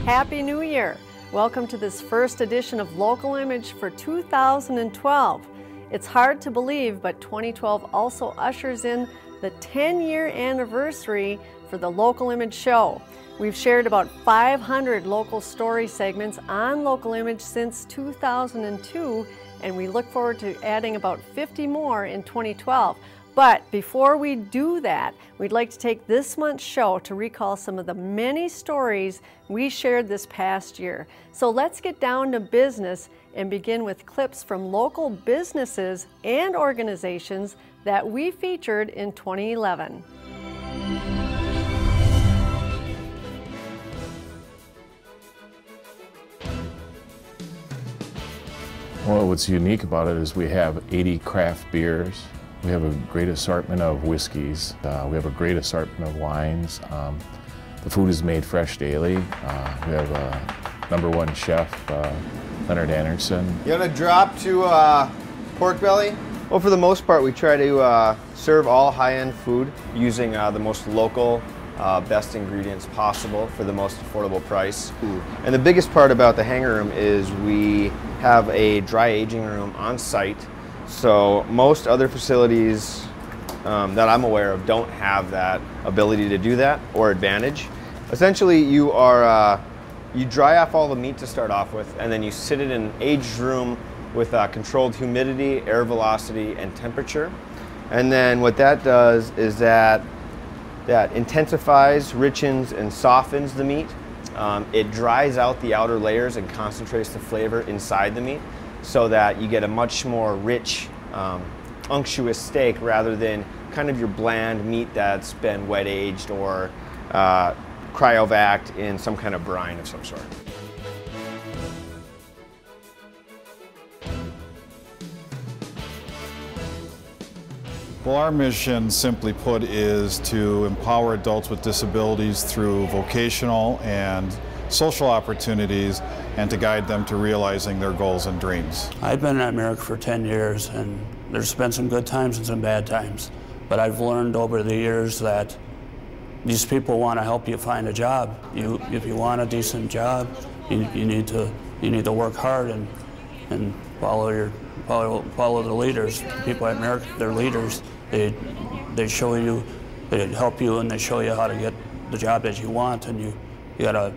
Happy New Year! Welcome to this first edition of Local Image for 2012. It's hard to believe, but 2012 also ushers in the 10-year anniversary for the Local Image show. We've shared about 500 local story segments on Local Image since 2002, and we look forward to adding about 50 more in 2012. But before we do that, we'd like to take this month's show to recall some of the many stories we shared this past year. So let's get down to business and begin with clips from local businesses and organizations that we featured in 2011. Well, what's unique about it is we have 80 craft beers. We have a great assortment of whiskeys. We have a great assortment of wines. The food is made fresh daily. We have #1 chef, Leonard Anderson. You want to drop to pork belly? Well, for the most part, we try to serve all high-end food using the most local, best ingredients possible for the most affordable price. And the biggest part about the hangar room is we have a dry aging room on site. So most other facilities that I'm aware of don't have that ability to do that or advantage. Essentially, you dry off all the meat to start off with, and then you sit it in an aged room with controlled humidity, air velocity, and temperature. And then what that does is that intensifies, richens, and softens the meat. It dries out the outer layers and concentrates the flavor inside the meat, so that you get a much more rich, unctuous steak rather than kind of your bland meat that's been wet aged or cryovac'd in some kind of brine of some sort. Well, our mission, simply put, is to empower adults with disabilities through vocational and social opportunities and to guide them to realizing their goals and dreams. I've been at America for 10 years, and there's been some good times and some bad times. But I've learned over the years that these people want to help you find a job. If you want a decent job, you need to work hard and follow the leaders. People at America, they're leaders. They show you, they help you, and they show you how to get the job that you want, and you gotta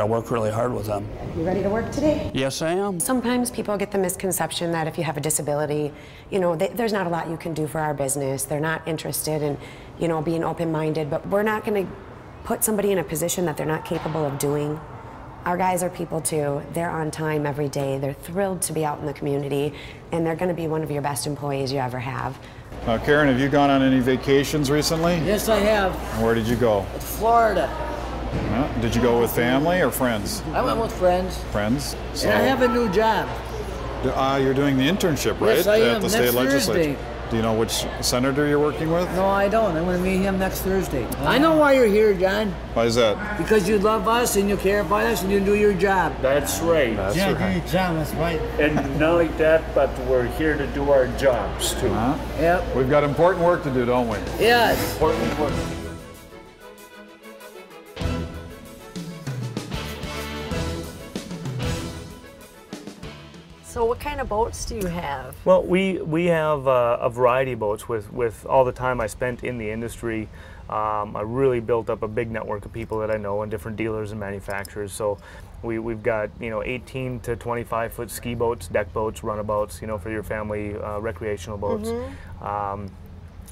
work really hard with them. You ready to work today? Yes, I am. Sometimes people get the misconception that if you have a disability, there's not a lot you can do for our business. They're not interested in, being open-minded, but we're not going to put somebody in a position that they're not capable of doing. Our guys are people too. They're on time every day. They're thrilled to be out in the community, and they're going to be one of your best employees you ever have. Karen, have you gone on any vacations recently? Yes, I have. And where did you go? Florida. Did you go with family or friends? I went with friends. Friends? So, and I have a new job. You're doing the internship, right? Yes, I am. At the Next state legislature. Thursday. Do you know which senator you're working with? No, I don't. I'm going to meet him next Thursday. I know why you're here, John. Why is that? Because you love us and you care about us and you do your job. That's right. That's yeah, right. do your job, that's right. And not only that, but we're here to do our jobs too. Yep. We've got important work to do, don't we? Yes. Important work. So what kind of boats do you have? Well, we have a variety of boats. With all the time I spent in the industry, I really built up a big network of people that I know and different dealers and manufacturers. So we've got 18 to 25 foot ski boats, deck boats, runabouts, for your family recreational boats.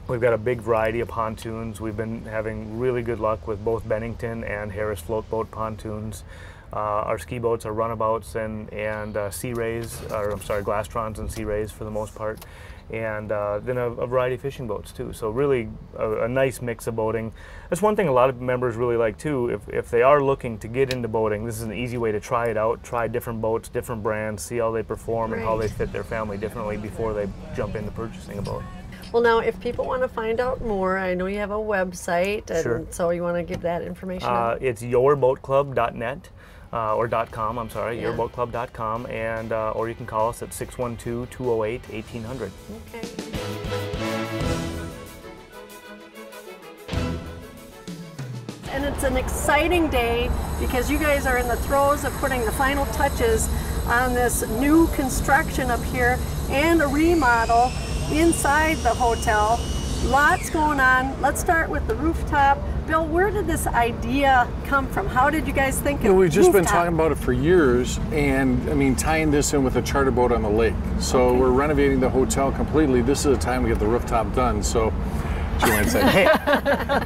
We've got a big variety of pontoons. We've been having really good luck with both Bennington and Harris float boat pontoons. Our ski boats are runabouts and sea rays, or I'm sorry, Glastrons and sea rays for the most part, and then a variety of fishing boats too. So really a nice mix of boating. That's one thing a lot of members really like too. If they are looking to get into boating, this is an easy way to try it out, try different boats, different brands, see how they perform and how they fit their family differently before they jump into purchasing a boat. Well, now, if people want to find out more, I know you have a website, and Sure. so you want to give that information out? It's yourboatclub.net. Or .com, I'm sorry, Yeah. yourboatclub.com, and or you can call us at 612-208-1800. Okay. and it's an exciting day because you guys are in the throes of putting the final touches on this new construction up here and a remodel inside the hotel. Lots going on. Let's start with the rooftop. Bill, where did this idea come from? How did you guys think of We've just rooftop? been talking about it for years, and I mean, tying this in with a charter boat on the lake. So Okay. we're renovating the hotel completely. This is the time to get the rooftop done. So, what you might say,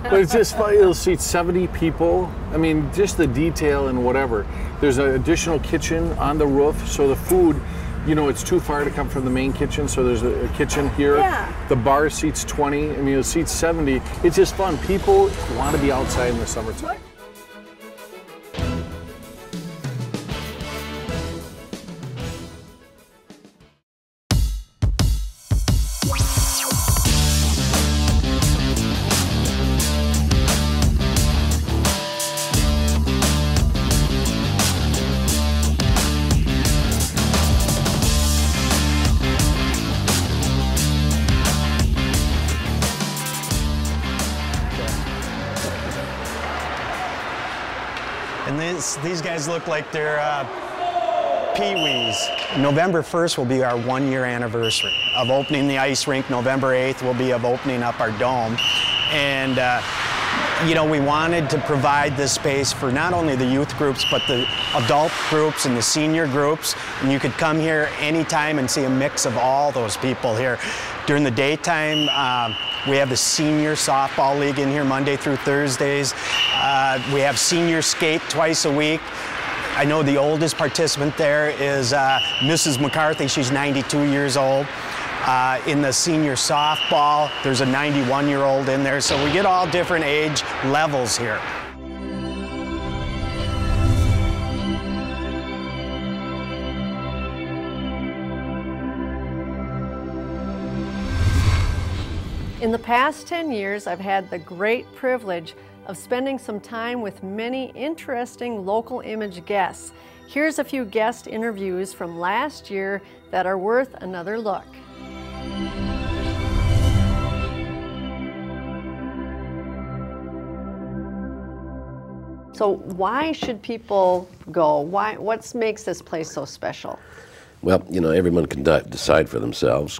but it's just fun. It'll seat 70 people. I mean, just the detail and whatever. There's an additional kitchen on the roof, so the food, you know, it's too far to come from the main kitchen, so there's a kitchen here. Yeah. The bar seats 20. I mean, it seats 70. It's just fun. People want to be outside in the summertime. And these guys look like they're pee-wees. November 1st will be our 1-year anniversary of opening the ice rink. November 8th will be of opening up our dome. And you know, we wanted to provide this space for not only the youth groups, but the adult groups and the senior groups. And you could come here anytime and see a mix of all those people here. During the daytime, we have the senior softball league in here Monday through Thursdays. We have senior skate twice a week. I know the oldest participant there is Mrs. McCarthy. She's 92 years old. In the senior softball, there's a 91-year-old in there. So we get all different age levels here. In the past 10 years, I've had the great privilege of spending some time with many interesting local image guests. Here's a few guest interviews from last year that are worth another look. So why should people go? What makes this place so special? Well, you know, everyone can decide for themselves,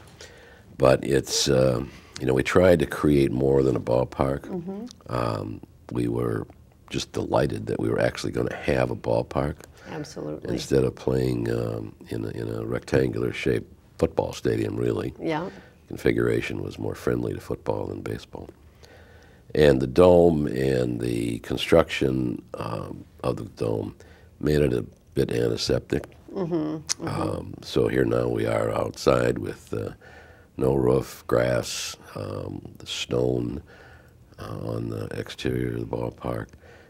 but it's, you know, we tried to create more than a ballpark. Mm-hmm. We were just delighted that we were actually going to have a ballpark. Absolutely. Instead of playing in a rectangular shaped football stadium, really. Yeah. Configuration was more friendly to football than baseball. And the dome and the construction of the dome made it a bit antiseptic. Mm-hmm. Mm-hmm. So here now we are outside with no roof, grass, the stone on the exterior of the ballpark,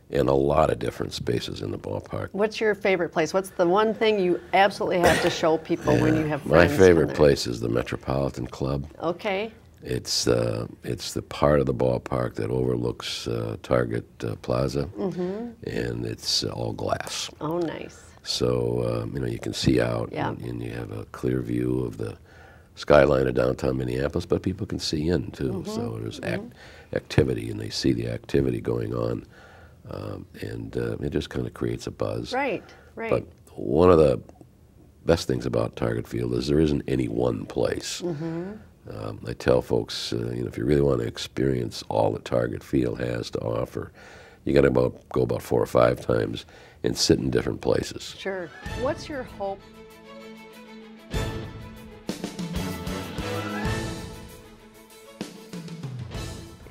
and a lot of different spaces in the ballpark. What's your favorite place? What's the one thing you absolutely have to show people when you have My friends? favorite place is the Metropolitan Club. Okay. It's the part of the ballpark that overlooks Target Plaza, Mm-hmm. and it's all glass. Oh, nice. So you know, you can see out, Yeah. and you have a clear view of the skyline of downtown Minneapolis, but people can see in too. Mm-hmm. So there's activity, and they see the activity going on, and it just kind of creates a buzz. Right, right. But one of the best things about Target Field is there isn't any one place. Mm-hmm. I tell folks, you know, if you really want to experience all that Target Field has to offer, you got to go about 4 or 5 times and sit in different places. Sure. What's your hope?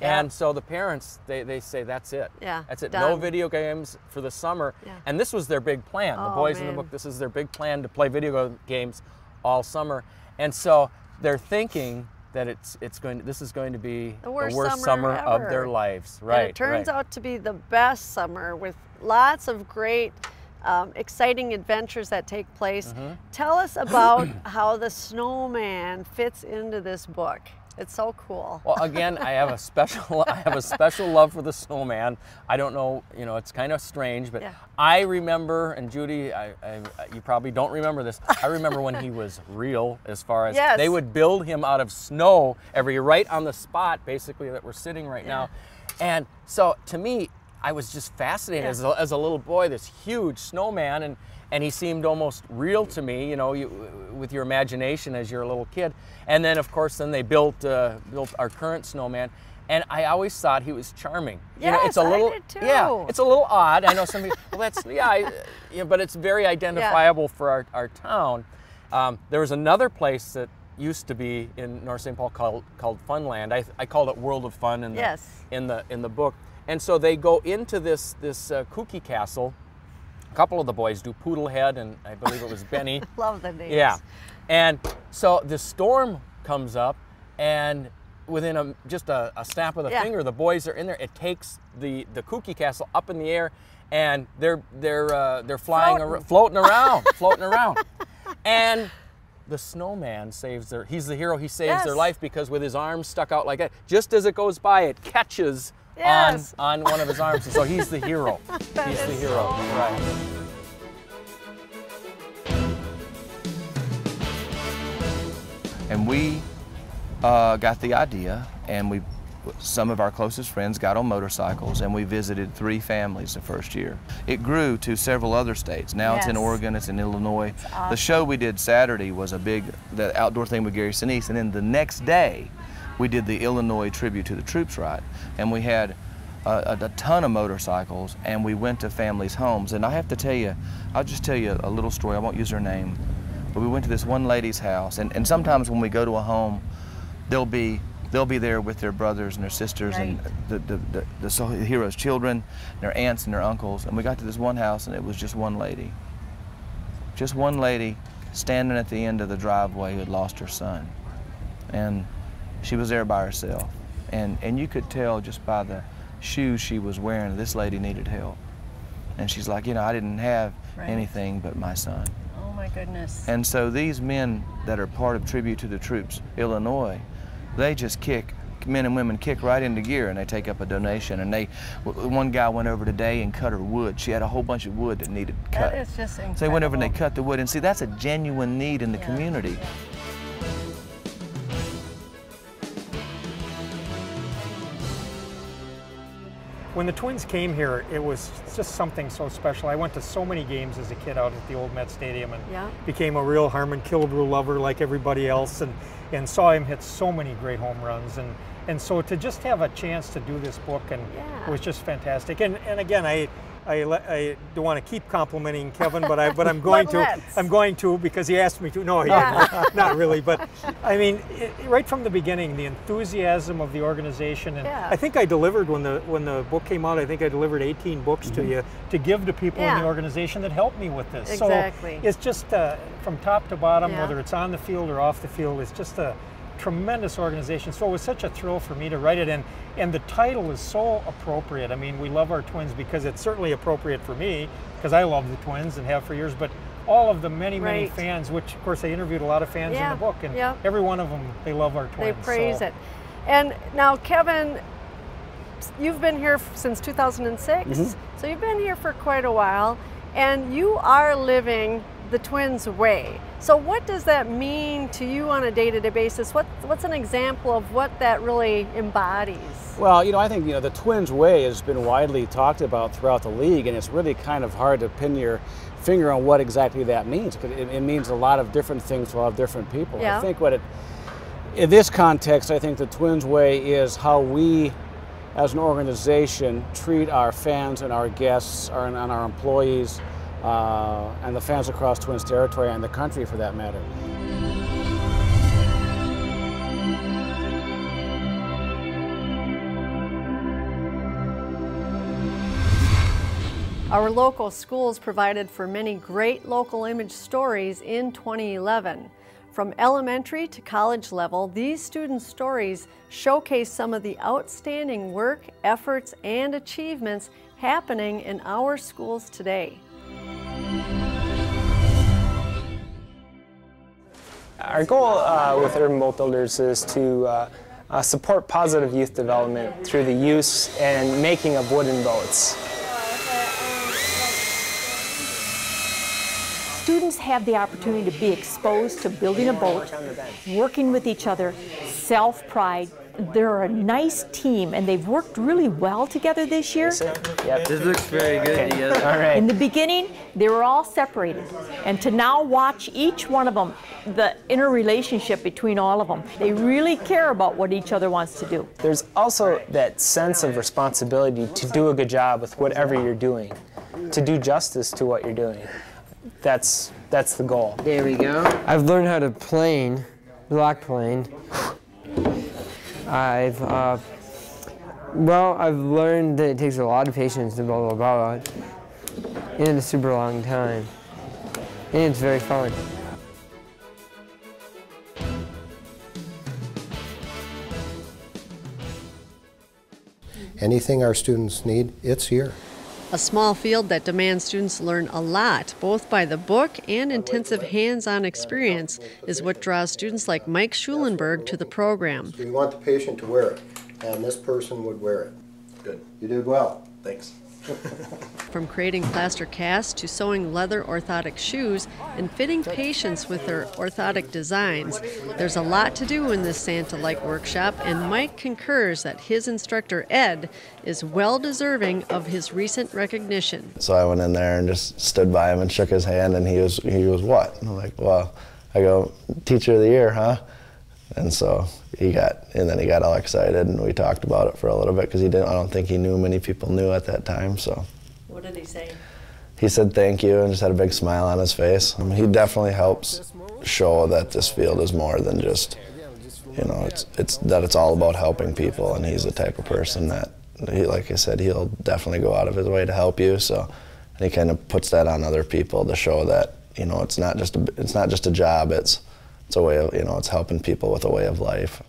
And so the parents, they say, that's it. Yeah, That's it. done. No video games for the summer. Yeah. And this was their big plan. The Oh, boys in the man. book, this is their big plan to play video games all summer. And so they're thinking that this is going to be The worst summer of ever. their lives. And Right. it turns right. out to be the best summer with lots of great, exciting adventures that take place. Mm-hmm. Tell us about how the snowman fits into this book. It's so cool. Well, again, I have a special love for the snowman. I don't know, you know, it's kind of strange, but Yeah. I remember, and Judy, you probably don't remember this. I remember when he was real, as far as Yes. they would build him out of snow right on the spot, basically, that we're sitting right now. And so, to me, I was just fascinated as a little boy, this huge snowman, and he seemed almost real to me, you know, with your imagination as you're a little kid. And then, of course, then they built our current snowman, and I always thought he was charming. Yes, you know, it's a little, I did too. Yeah, it's a little odd. I know some people, well, that's, but it's very identifiable for our town. There was another place that used to be in North St. Paul called Funland. I called it World of Fun in the book. And so they go into this kooky castle. A couple of the boys do. Poodlehead, and I believe it was Benny. Love the names. Yeah. And so the storm comes up, and within just a snap of the finger, the boys are in there. It takes the kooky castle up in the air, and they're flying, floating around. And the snowman he's the hero. He saves their life because with his arms stuck out like that, just as it goes by, it catches on one of his arms. And so he's the hero. He's the hero. Right. And we got the idea, and some of our closest friends got on motorcycles, and we visited 3 families the first year. It grew to several other states. Now it's in Oregon, it's in Illinois. Awesome. The show we did Saturday was the outdoor thing with Gary Sinise, and then the next day we did the Illinois Tribute to the Troops ride, and we had a ton of motorcycles, and we went to families' homes. And I have to tell you, I'll just tell you a little story. I won't use her name, but we went to this one lady's house, and sometimes when we go to a home, they'll be there with their brothers and their sisters and the heroes' children, their aunts and their uncles. And we got to this one house, and it was just one lady. Just one lady standing at the end of the driveway who had lost her son. And she was there by herself. And you could tell just by the shoes she was wearing, this lady needed help. And she's like, you know, I didn't have anything but my son. Oh my goodness. And so these men that are part of Tribute to the Troops Illinois, they just men and women kick right into gear, and they take up a donation. And one guy went over today and cut her wood. She had a whole bunch of wood that needed cut. That is just incredible. So they went over and they cut the wood, and see, that's a genuine need in the community. Yeah. When the Twins came here, it was just something so special. I went to so many games as a kid out at the old Met Stadium, and became a real Harmon Killebrew lover like everybody else, and saw him hit so many great home runs. And so to just have a chance to do this book, and it was just fantastic. And again, I don't want to keep complimenting Kevin, but I'm going to. I'm going to, because he asked me to. No, he didn't. Not really. But I mean, right from the beginning, the enthusiasm of the organization, and I think I delivered when the book came out. I think I delivered 18 books to you to give to people in the organization that helped me with this. Exactly. So it's just from top to bottom, whether it's on the field or off the field, it's just a tremendous organization. So it was such a thrill for me to write it, and the title is so appropriate. I mean, we love our Twins because it's certainly appropriate for me, because I love the Twins and have for years, but all of the many fans, which of course I interviewed a lot of fans in the book, and every one of them, they love our Twins. They praise it. And now, Kevin, you've been here since 2006, so you've been here for quite a while, and you are living the Twins way. So what does that mean to you on a day-to-day basis? What's an example of what that really embodies? Well, you know, I think, you know, the Twins way has been widely talked about throughout the league, and it's really kind of hard to pin your finger on what exactly that means, because it means a lot of different things to a lot of different people. I think in this context, I think the Twins way is how we as an organization treat our fans and our guests and our employees, and the fans across Twins territory and the country for that matter. Our local schools provided for many great local image stories in 2011. From elementary to college level, these student stories showcase some of the outstanding work, efforts, and achievements happening in our schools today. Our goal with Urban Boat Builders is to support positive youth development through the use and making of wooden boats. students have the opportunity to be exposed to building a boat, working with each other, self-pride. They're a nice team, and they've worked really well together this year. Yep. This looks very good together. All right. In the beginning, they were all separated, and to now watch each one of them, the interrelationship between all of them, they really care about what each other wants to do. There's also that sense of responsibility to do a good job with whatever you're doing, to do justice to what you're doing. That's the goal. There we go. I've learned how to block plane. I've learned that it takes a lot of patience to build a boat, and a super long time, and it's very fun. Anything our students need, it's here. A small field that demands students learn a lot, both by the book and intensive hands-on experience, is what draws students like Mike Schulenberg to the program. We want the patient to wear it, and this person would wear it. Good. You did well. Thanks. From creating plaster casts to sewing leather orthotic shoes and fitting patients with their orthotic designs, there's a lot to do in this Santa-like workshop, and Mike concurs that his instructor, Ed, is well deserving of his recent recognition. So I went in there and just stood by him and shook his hand, and he was what? And I'm like, well, I go, Teacher of the Year, huh? And so then he got all excited, and we talked about it for a little bit because I don't think he knew many people knew at that time. So what did he say? He said thank you and just had a big smile on his face. He definitely helps show that this field is more than just, it's all about helping people, and he's the type of person that, like I said, he'll definitely go out of his way to help you. So, and he kind of puts that on other people to show that, it's not just a job. It's a way of, it's helping people with a way of life.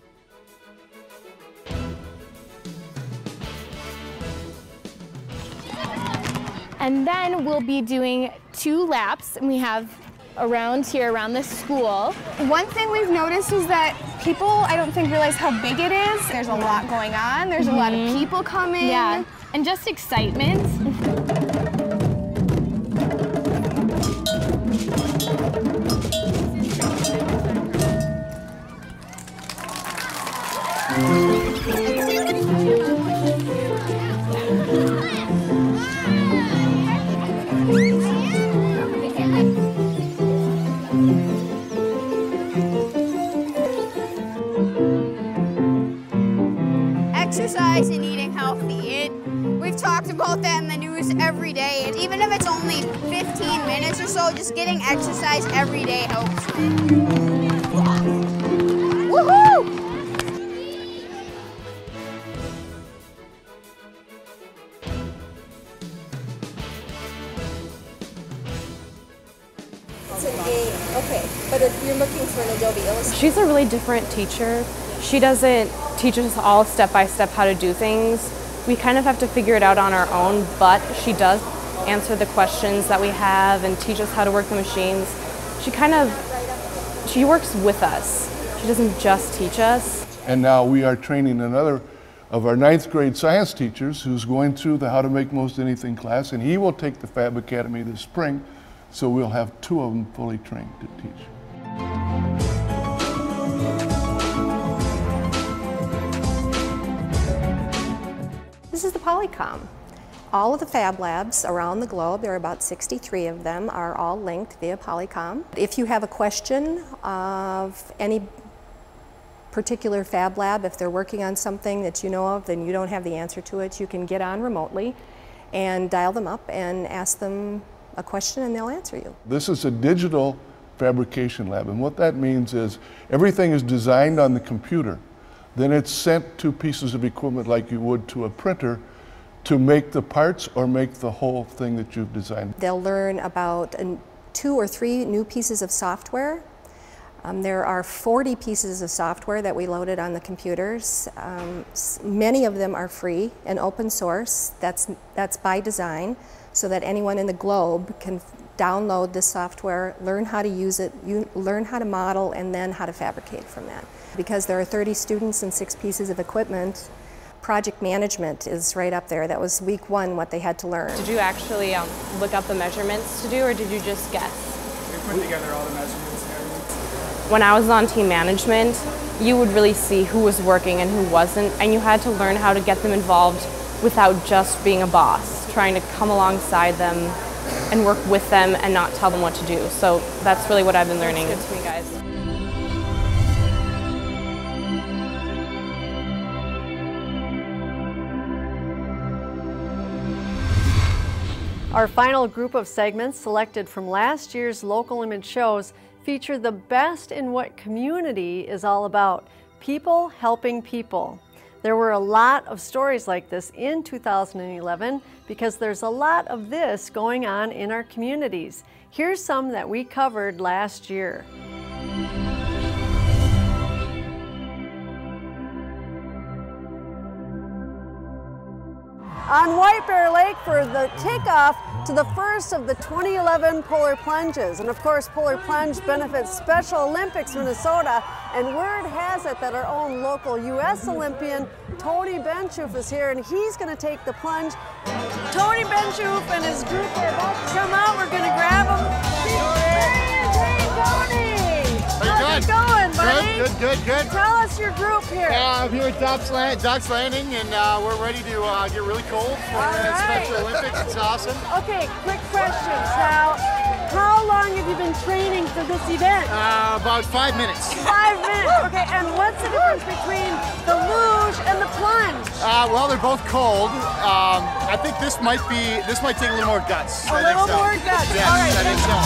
And then we'll be doing 2 laps, and we have around the school. One thing we've noticed is that people, I don't think, realize how big it is. There's a lot going on. There's a lot of people coming. Yeah, and just excitement. Exercise and eating healthy. We've talked about that in the news every day. And even if it's only 15 minutes or so, just getting exercise every day helps. Woohoo! It's an A, okay. But if you're looking for an Adobe Illustrator. She's a really different teacher. She doesn't teach us all step by step how to do things. We kind of have to figure it out on our own, but she does answer the questions that we have and teach us how to work the machines. She works with us. She doesn't just teach us. And now we are training another of our 9th grade science teachers who's going through the How to Make Most Anything class, and he will take the Fab Academy this spring, so we'll have 2 of them fully trained to teach. This is the Polycom. All of the Fab Labs around the globe, there are about 63 of them, are all linked via Polycom. If you have a question of any particular Fab Lab, if they're working on something that you know of and you don't have the answer to it, you can get on remotely and dial them up and ask them a question and they'll answer you. This is a digital fabrication lab, and what that means is everything is designed on the computer. Then it's sent to pieces of equipment like you would to a printer to make the parts or make the whole thing that you've designed. They'll learn about 2 or 3 new pieces of software. There are 40 pieces of software that we loaded on the computers. Many of them are free and open source. That's by design, so that anyone in the globe can download this software, learn how to use it, learn how to model, and then how to fabricate from that. Because there are 30 students and 6 pieces of equipment, project management is right up there. That was week 1 what they had to learn. Did you actually look up the measurements to do, or did you just guess? put together all the measurements and everything. When I was on team management, you would really see who was working and who wasn't, and you had to learn how to get them involved without just being a boss, trying to come alongside them and work with them and not tell them what to do. So that's really what I've been learning. It's good to me, guys. Our final group of segments selected from last year's local image shows feature the best in what community is all about, people helping people. There were a lot of stories like this in 2011 because there's a lot of this going on in our communities. Here's some that we covered last year. On White Bear Lake for the kickoff to the first of the 2011 Polar Plunges. And of course, Polar Plunge benefits Special Olympics Minnesota, and word has it that our own local U.S. Olympian, Tony Benchoof, is here, and he's going to take the plunge. Tony Benchoof and his group are about to come out. We're going to grab them. Hey, Tony! How's it going, buddy? Good. Tell us your group here. I'm here at Doc's Landing, and we're ready to get really cold for Special Olympics. It's awesome. Okay, quick questions. Now, how long have you been training for this event? About 5 minutes. 5 minutes. Okay, and what's the difference between the luge and the plunge? Well, they're both cold. I think this might take a little more guts. A little more guts. Yes, all right. I think so.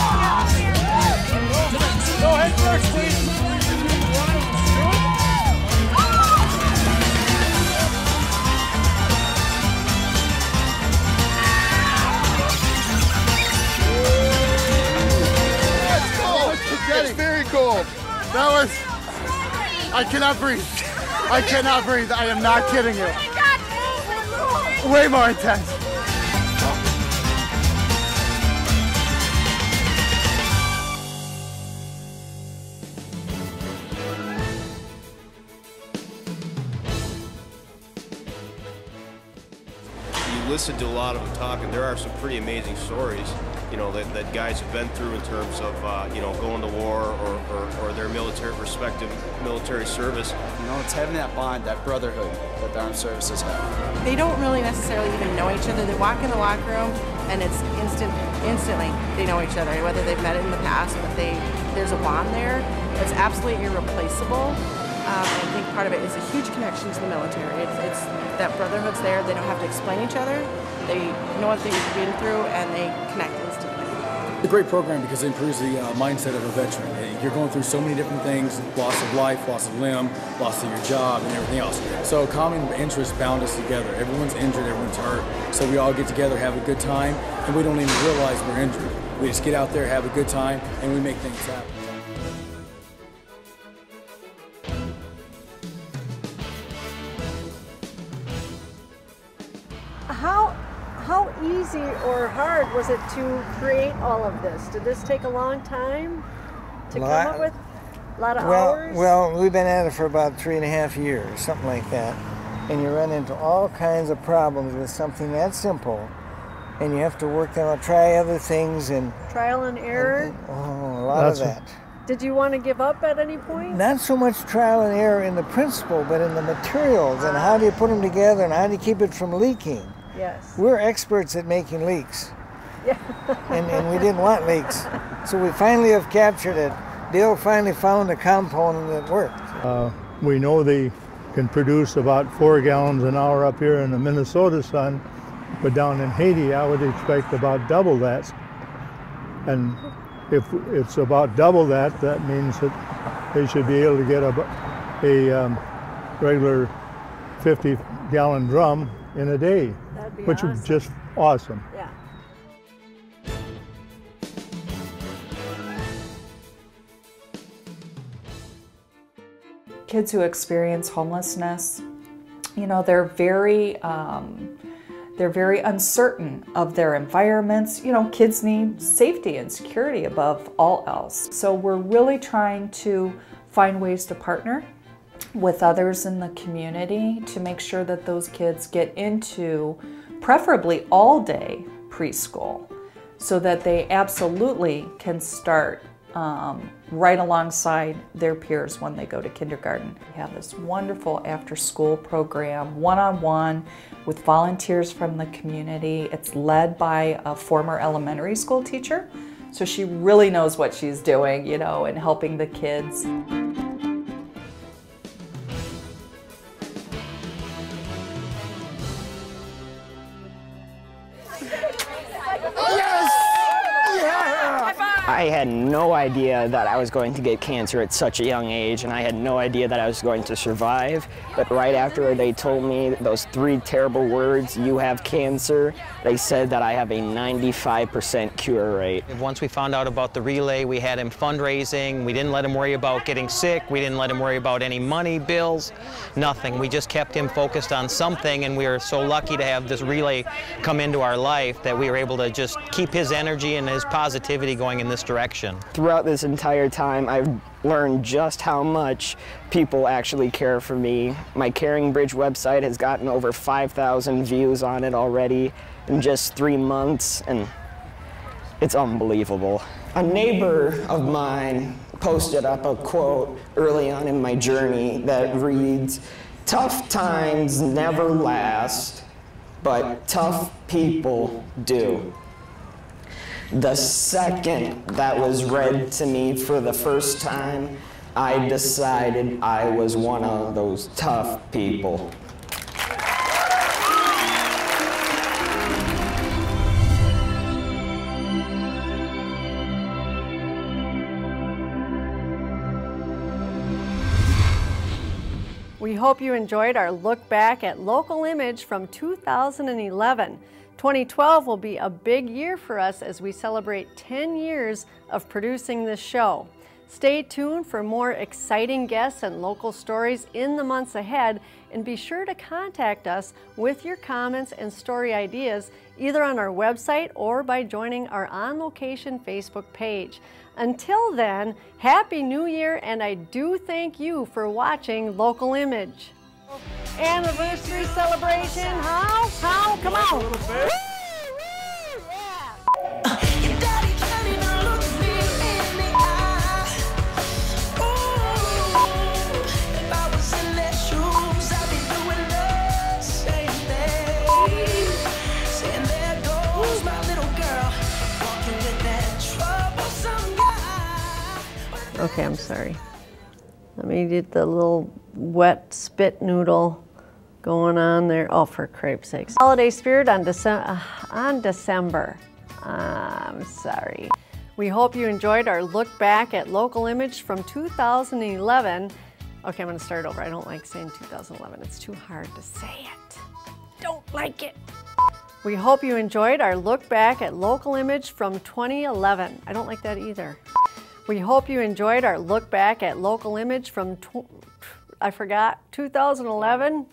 Go ahead first, please. It's very cold. That was, I cannot breathe. I cannot breathe. I am not kidding you. Way more intense. Listened to a lot of them talking. There are some pretty amazing stories, you know, that guys have been through in terms of, you know, going to war or their respective military service. You know, it's having that bond, that brotherhood that the armed services have. They don't really necessarily even know each other. They walk in the locker room and it's instantly they know each other, whether they've met in the past, but there's a bond there. It's absolutely irreplaceable. I think part of it is a huge connection to the military. It's that brotherhood's there. They don't have to explain each other. They know what they've been through and they connect instantly. It's a great program because it improves the mindset of a veteran. You're going through so many different things, loss of life, loss of limb, loss of your job, and everything else. So common interests bound us together. Everyone's injured, everyone's hurt. So we all get together, have a good time, and we don't even realize we're injured. We just get out there, have a good time, and we make things happen. How easy or hard was it to create all of this? Did this take a long time to come up with? A lot of hours? Well, we've been at it for about 3.5 years, something like that. And you run into all kinds of problems with something that simple. And you have to work them out, try other things and... Trial and error? A lot of that. Did you want to give up at any point? Not so much trial and error in the principle, but in the materials and how do you put them together and how do you keep it from leaking. Yes. We're experts at making leaks. Yeah. and we didn't want leaks. So we finally have captured it. Dale finally found a component that worked. We know they can produce about 4 gallons an hour up here in the Minnesota sun, but down in Haiti I would expect about double that. And if it's about double that, that means that they should be able to get a regular 50-gallon drum in a day, which would be just awesome. Yeah. Kids who experience homelessness, you know, they're very uncertain of their environments. You know, kids need safety and security above all else. So we're really trying to find ways to partner with others in the community to make sure that those kids get into preferably all-day preschool so that they absolutely can start right alongside their peers when they go to kindergarten. We have this wonderful after-school program, one-on-one with volunteers from the community. It's led by a former elementary school teacher, so she really knows what she's doing, you know, and helping the kids. I had no idea that I was going to get cancer at such a young age, and I had no idea that I was going to survive. But right after they told me those 3 terrible words, "you have cancer," they said that I have a 95% cure rate. Once we found out about the relay, we had him fundraising. We didn't let him worry about getting sick. We didn't let him worry about any money bills, nothing. We just kept him focused on something, and we were so lucky to have this relay come into our life that we were able to just keep his energy and his positivity going in this direction. Throughout this entire time, I've learned just how much people actually care for me. My Caring Bridge website has gotten over 5,000 views on it already in just 3 months, and it's unbelievable. A neighbor of mine posted up a quote early on in my journey that reads, "Tough times never last, but tough people do." The second that was read to me for the first time, I decided I was one of those tough people. We hope you enjoyed our look back at Local Image from 2011. 2012 will be a big year for us as we celebrate 10 years of producing this show. Stay tuned for more exciting guests and local stories in the months ahead, and be sure to contact us with your comments and story ideas either on our website or by joining our On Location Facebook page. Until then, Happy New Year, and I do thank you for watching Local Image. Anniversary celebration, how? Come on. Okay, I'm sorry. Let me get the little wet spit noodle going on there. Oh, for crepe's sakes. Holiday spirit on December. I'm sorry. We hope you enjoyed our look back at Local Image from 2011. Okay, I'm gonna start over. I don't like saying 2011. It's too hard to say it. Don't like it. We hope you enjoyed our look back at Local Image from 2011. I don't like that either. We hope you enjoyed our look back at Local Image from 2011.